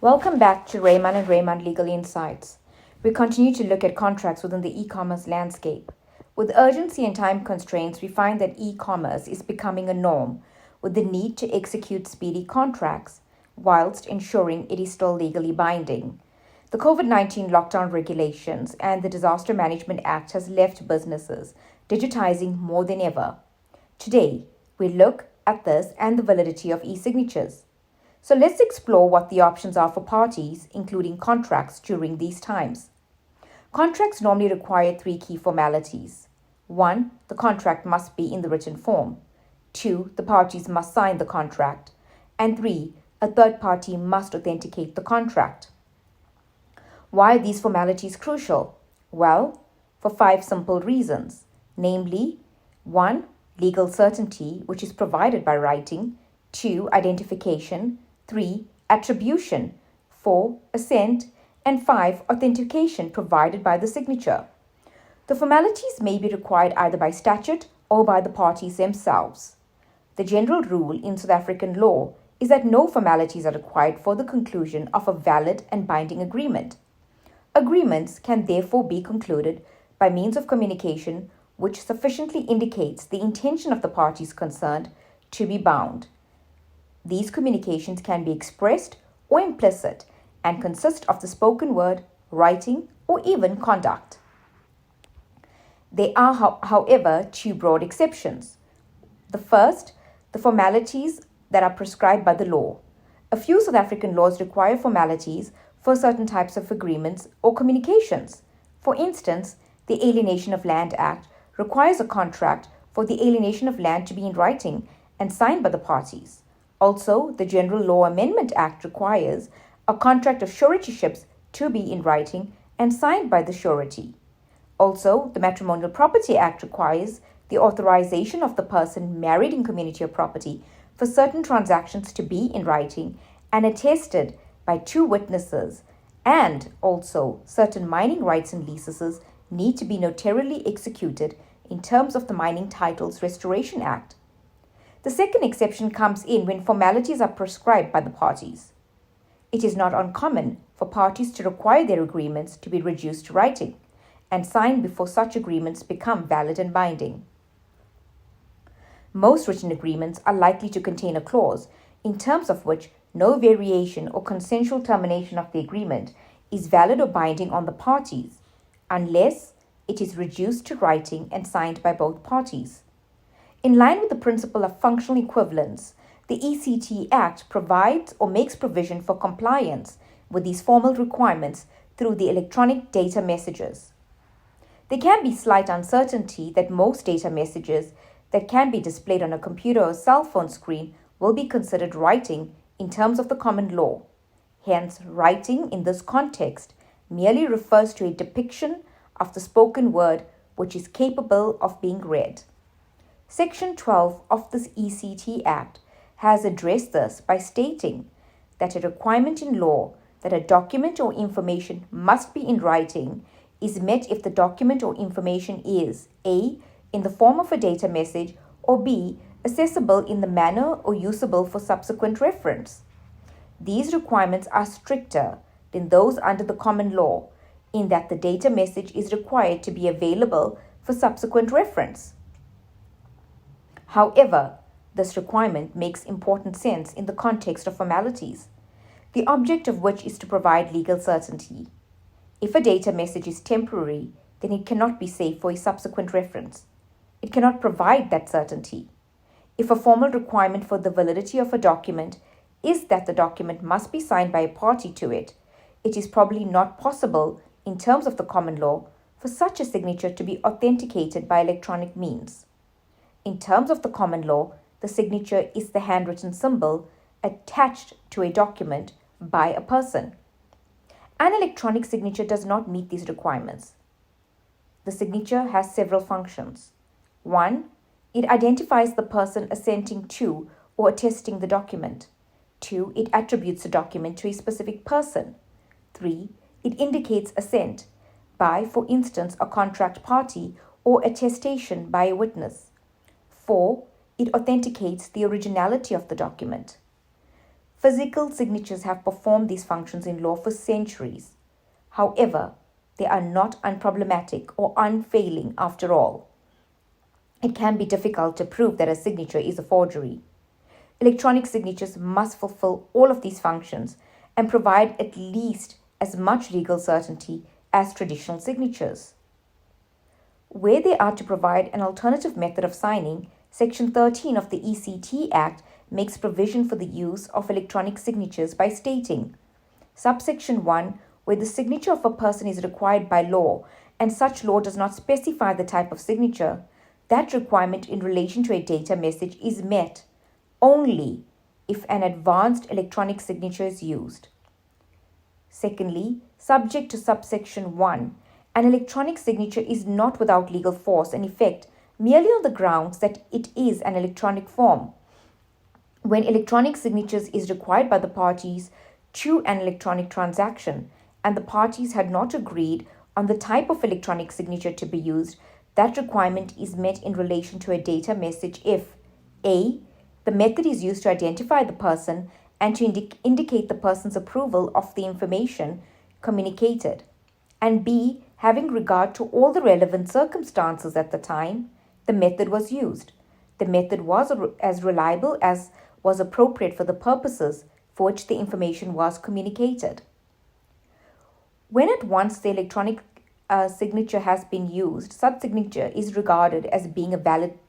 Welcome back to Rahman and Rahman Legal Insights. We continue to look at contracts within the e-commerce landscape. With urgency and time constraints, we find that e-commerce is becoming a norm, with the need to execute speedy contracts whilst ensuring it is still legally binding. The COVID-19 lockdown regulations and the Disaster Management Act has left businesses digitizing more than ever. Today, we look at this and the validity of e-signatures. So let's explore what the options are for parties, including contracts, during these times. Contracts normally require three key formalities. 1. The contract must be in the written form. 2. The parties must sign the contract. And 3. A third party must authenticate the contract. Why are these formalities crucial? Well, for 5 simple reasons. Namely, 1. Legal certainty, which is provided by writing. 2. Identification. 3. Attribution. 4. Assent. And 5. Authentication provided by the signature. The formalities may be required either by statute or by the parties themselves. The general rule in South African law is that no formalities are required for the conclusion of a valid and binding agreement. Agreements can therefore be concluded by means of communication which sufficiently indicates the intention of the parties concerned to be bound. These communications can be expressed or implicit and consist of the spoken word, writing, or even conduct. There are, however, 2 broad exceptions. The first, the formalities that are prescribed by the law. A few South African laws require formalities for certain types of agreements or communications. For instance, the Alienation of Land Act requires a contract for the alienation of land to be in writing and signed by the parties. Also, the General Law Amendment Act requires a contract of suretyships to be in writing and signed by the surety. Also, the Matrimonial Property Act requires the authorization of the person married in community of property for certain transactions to be in writing and attested by 2 witnesses, and also certain mining rights and leases need to be notarially executed in terms of the Mining Titles Restoration Act. The second exception comes in when formalities are prescribed by the parties. It is not uncommon for parties to require their agreements to be reduced to writing and signed before such agreements become valid and binding. Most written agreements are likely to contain a clause in terms of which no variation or consensual termination of the agreement is valid or binding on the parties, unless it is reduced to writing and signed by both parties. In line with the principle of functional equivalence, the ECT Act provides or makes provision for compliance with these formal requirements through the electronic data messages. There can be slight uncertainty that most data messages that can be displayed on a computer or cell phone screen will be considered writing in terms of the common law. Hence, writing in this context merely refers to a depiction of the spoken word which is capable of being read. Section 12 of this ECT Act has addressed this by stating that a requirement in law that a document or information must be in writing is met if the document or information is A. in the form of a data message, or B. accessible in the manner or usable for subsequent reference. These requirements are stricter than those under the common law in that the data message is required to be available for subsequent reference. However, this requirement makes important sense in the context of formalities, the object of which is to provide legal certainty. If a data message is temporary, then it cannot be safe for a subsequent reference. It cannot provide that certainty. If a formal requirement for the validity of a document is that the document must be signed by a party to it, it is probably not possible in terms of the common law for such a signature to be authenticated by electronic means. In terms of the common law, the signature is the handwritten symbol attached to a document by a person. An electronic signature does not meet these requirements. The signature has several functions. 1. It identifies the person assenting to or attesting the document. 2. It attributes the document to a specific person. 3. It indicates assent by, for instance, a contract party or attestation by a witness. 4. It authenticates the originality of the document. Physical signatures have performed these functions in law for centuries. However, they are not unproblematic or unfailing after all. It can be difficult to prove that a signature is a forgery. Electronic signatures must fulfill all of these functions and provide at least as much legal certainty as traditional signatures. Where they are to provide an alternative method of signing, Section 13 of the ECT Act makes provision for the use of electronic signatures by stating, subsection 1, where the signature of a person is required by law and such law does not specify the type of signature, that requirement in relation to a data message is met only if an advanced electronic signature is used. Secondly, subject to subsection 1, an electronic signature is not without legal force and effect merely on the grounds that it is an electronic form. When electronic signatures is required by the parties to an electronic transaction and the parties had not agreed on the type of electronic signature to be used, that requirement is met in relation to a data message if a. the method is used to identify the person and to indicate the person's approval of the information communicated, and b. having regard to all the relevant circumstances at the time the method was used. The method was as reliable as was appropriate for the purposes for which the information was communicated. When at once the electronic signature has been used, such signature is regarded as being a valid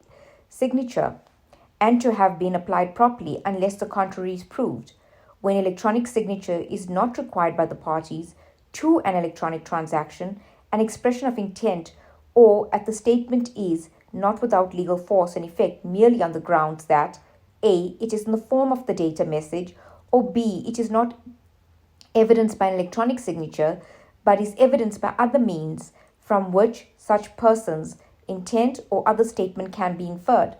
signature and to have been applied properly unless the contrary is proved. When electronic signature is not required by the parties to an electronic transaction, an expression of intent or at the statement is not without legal force and effect merely on the grounds that a. it is in the form of the data message, or b. it is not evidenced by an electronic signature but is evidenced by other means from which such person's intent or other statement can be inferred.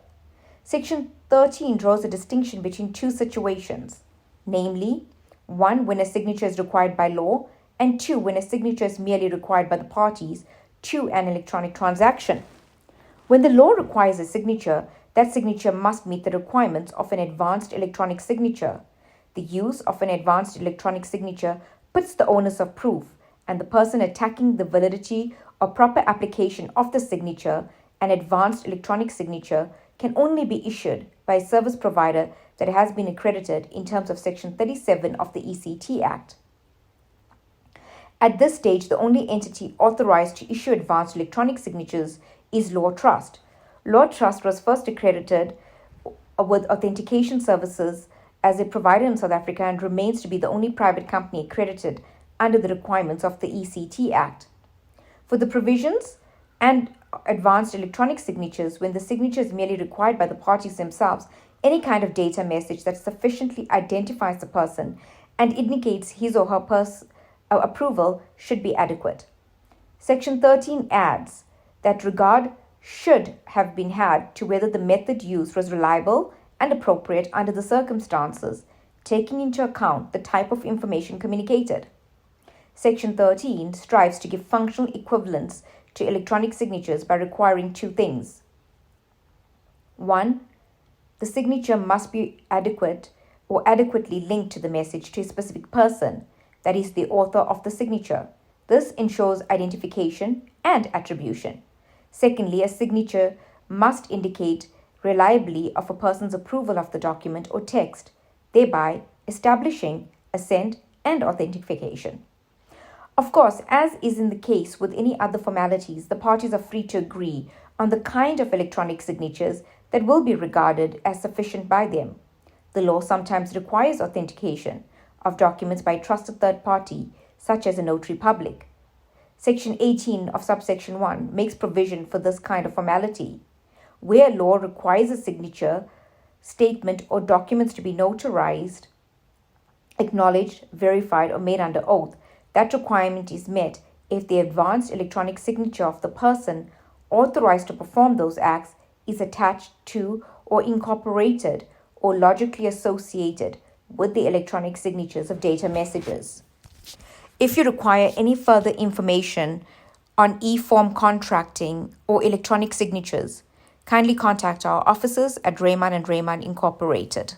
Section 13 draws a distinction between two situations, namely, 1. when a signature is required by law, and 2. when a signature is merely required by the parties to an electronic transaction. When the law requires a signature, that signature must meet the requirements of an advanced electronic signature. The use of an advanced electronic signature puts the onus of proof and the person attacking the validity or proper application of the signature. An advanced electronic signature can only be issued by a service provider that has been accredited in terms of Section 37 of the ECT Act. At this stage, the only entity authorized to issue advanced electronic signatures is Law Trust. Law Trust was first accredited with authentication services as a provider in South Africa and remains to be the only private company accredited under the requirements of the ECT Act. For the provisions and advanced electronic signatures, when the signature is merely required by the parties themselves, any kind of data message that sufficiently identifies the person and indicates his or her approval should be adequate. Section 13 adds that regard should have been had to whether the method used was reliable and appropriate under the circumstances, taking into account the type of information communicated. Section 13 strives to give functional equivalence to electronic signatures by requiring two things. 1. The signature must be adequate or adequately linked to the message to a specific person, that is, the author of the signature. This ensures identification and attribution. Secondly, a signature must indicate reliably of a person's approval of the document or text, thereby establishing assent and authentication. Of course, as is in the case with any other formalities, the parties are free to agree on the kind of electronic signatures that will be regarded as sufficient by them. The law sometimes requires authentication of documents by a trusted third party, such as a notary public. Section 18 of subsection 1 makes provision for this kind of formality. Where law requires a signature, statement, or documents to be notarized, acknowledged, verified, or made under oath, that requirement is met if the advanced electronic signature of the person authorized to perform those acts is attached to or incorporated or logically associated with the electronic signatures of data messages. If you require any further information on e-form contracting or electronic signatures, kindly contact our offices at Rahman and Rahman Incorporated.